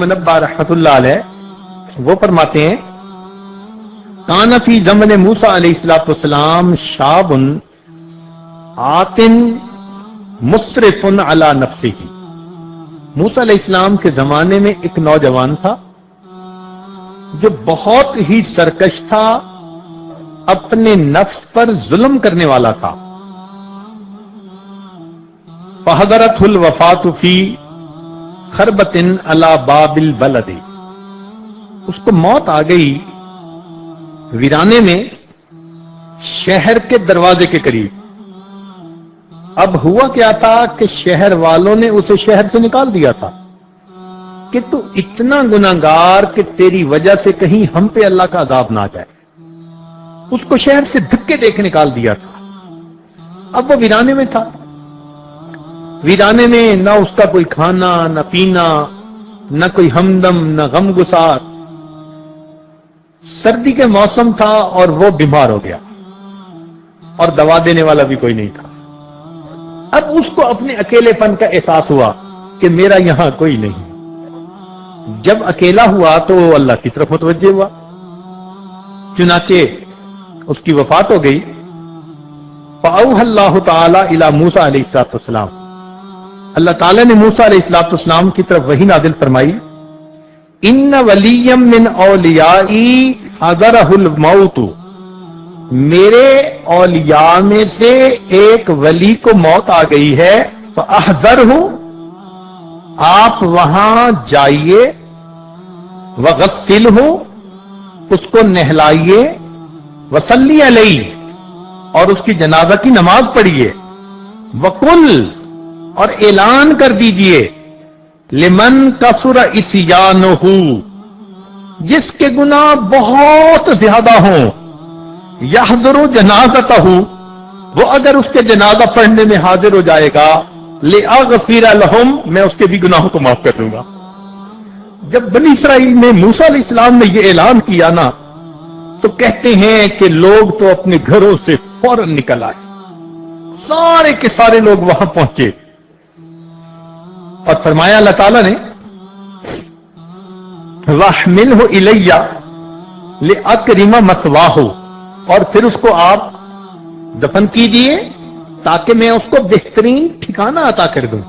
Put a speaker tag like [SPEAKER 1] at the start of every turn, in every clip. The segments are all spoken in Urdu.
[SPEAKER 1] منبہ رحمۃ اللہ علیہ وہ فرماتے ہیں کان فی زمن موسیٰ علیہ السلام شاب آتن مسرف علی نفسہ، موسیٰ علیہ السلام کے زمانے میں ایک نوجوان تھا جو بہت ہی سرکش تھا، اپنے نفس پر ظلم کرنے والا تھا. فحضرتہ الوفاۃ فی خربۃ علی باب البلد، اس کو موت آ گئی ویرانے میں شہر کے دروازے کے قریب. اب ہوا کیا تھا کہ شہر والوں نے اسے شہر سے نکال دیا تھا کہ تو اتنا گناہگار کہ تیری وجہ سے کہیں ہم پہ اللہ کا عذاب نہ جائے. اس کو شہر سے دھکے دے کے نکال دیا تھا. اب وہ ویرانے میں تھا، ویرانے میں نہ اس کا کوئی کھانا نہ پینا، نہ کوئی ہمدم نہ غم گسار. سردی کے موسم تھا اور وہ بیمار ہو گیا اور دوا دینے والا بھی کوئی نہیں تھا. اب اس کو اپنے اکیلے پن کا احساس ہوا کہ میرا یہاں کوئی نہیں. جب اکیلا ہوا تو وہ اللہ کی طرف متوجہ ہوا، چنانچہ اس کی وفات ہو گئی. فأوحى اللہ تعالی الی موسیٰ علیہ السلام، اللہ تعالی نے موسیٰ علیہ السلام کی طرف وحی نازل فرمائی ان ولیم من اولیائی حضرہ الموت، میرے اولیاء میں سے ایک ولی کو موت آ گئی ہے. فاحذرہ، آپ وہاں جائیے. وغسلہ، اس کو نہلائیے. وصلی علیہ، اور اس کی جنازہ کی نماز پڑھیے. وقل، اور اعلان کر دیجئے لمن کثر عصیانہ، جس کے گناہ بہت زیادہ ہوں. یحضر جنازتہ، وہ اگر اس کے جنازہ پڑھنے میں حاضر ہو جائے گا. لأغفر لہم، میں اس کے بھی گناہوں کو معاف کر دوں گا. جب بنی اسرائیل میں موسیٰ علیہ السلام نے یہ اعلان کیا نا تو کہتے ہیں کہ لوگ تو اپنے گھروں سے فوراً نکل آئے، سارے کے سارے لوگ وہاں پہنچے. اور فرمایا اللہ تعالیٰ نے وَاحْمِلْهُ إِلَيَّ لِأَكْرِمَ مَثْوَاهُ، اور پھر اس کو آپ دفن کیجئے تاکہ میں اس کو بہترین ٹھکانہ عطا کر دوں.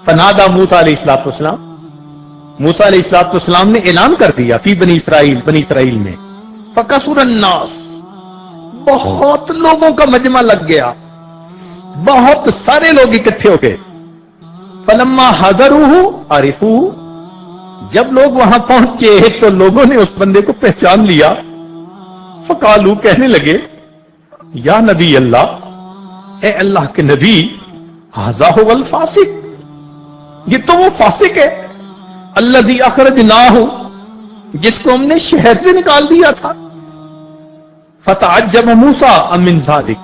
[SPEAKER 1] فنادى موسیٰ علیہ السلام، موسیٰ علیہ السلام نے اعلان کر دیا فی بنی اسرائیل میں. فَكَثُرَ النَّاسُ، بہت لوگوں کا مجمع لگ گیا، بہت سارے لوگ اکٹھے ہو گئے. فَلَمَّا حَضَرُوهُ عَرِفُوهُ، جب لوگ وہاں پہنچے تو لوگوں نے اس بندے کو پہچان لیا. فقالو، کہنے لگے یا نبی اللہ، اے اللہ کے نبی، ھذا ھو الفاسق، یہ تو وہ فاسق ہے. الذی اخرجناہ، جس کو ہم نے شہر سے نکال دیا تھا. فتعجب موسیٰ من ذلک،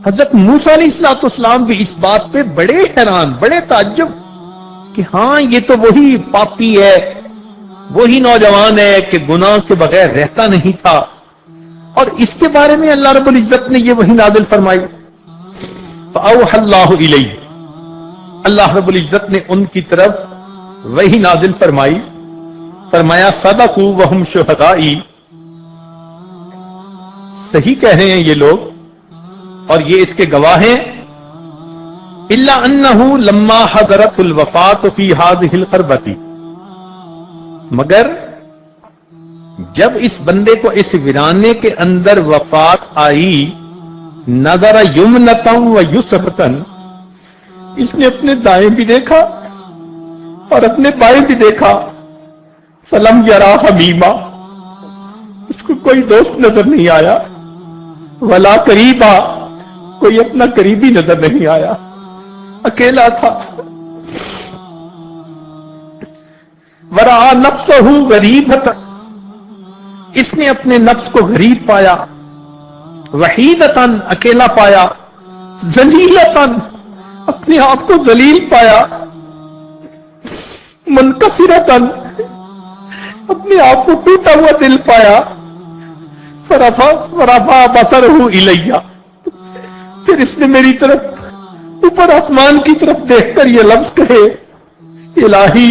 [SPEAKER 1] حضرت موسیٰ علیہ السلام بھی اس بات پہ بڑے حیران، بڑے تعجب کہ ہاں یہ تو وہی پاپی ہے، وہی نوجوان ہے کہ گناہ کے بغیر رہتا نہیں تھا. اور اس کے بارے میں اللہ رب العزت نے یہ وحی نازل فرمائی. فأوحى اللہ الیہ، اللہ رب العزت نے ان کی طرف وحی نازل فرمائی. فرمایا صدقوا وہم شہدائی، صحیح کہہ رہے ہیں یہ لوگ اور یہ اس کے گواہ ہیں. الا انہ لما حضرت الوفات فی ہذہ القربۃ، مگر جب اس بندے کو اس ویرانے کے اندر وفات آئی، نظر یمنۃ و یسرۃ، اس نے اپنے دائیں بھی دیکھا اور اپنے بائیں بھی دیکھا. فلم یرا حمیما، اس کو کوئی دوست نظر نہیں آیا. ولا قریبا، کوئی اپنا قریبی نظر نہیں آیا، اکیلا تھا. ورا نفسہ غریبۃ، اس نے اپنے نفس کو غریب پایا. وحیدتاً، اکیلا پایا. ذلیلتاً، اپنے آپ کو ذلیل پایا. منکسرتاً، اپنے آپ کو ٹوٹا ہوا دل پایا. فرفع بصرہ الیہ، پھر اس نے میری طرف اوپر آسمان کی طرف دیکھ کر یہ لفظ کہے الہی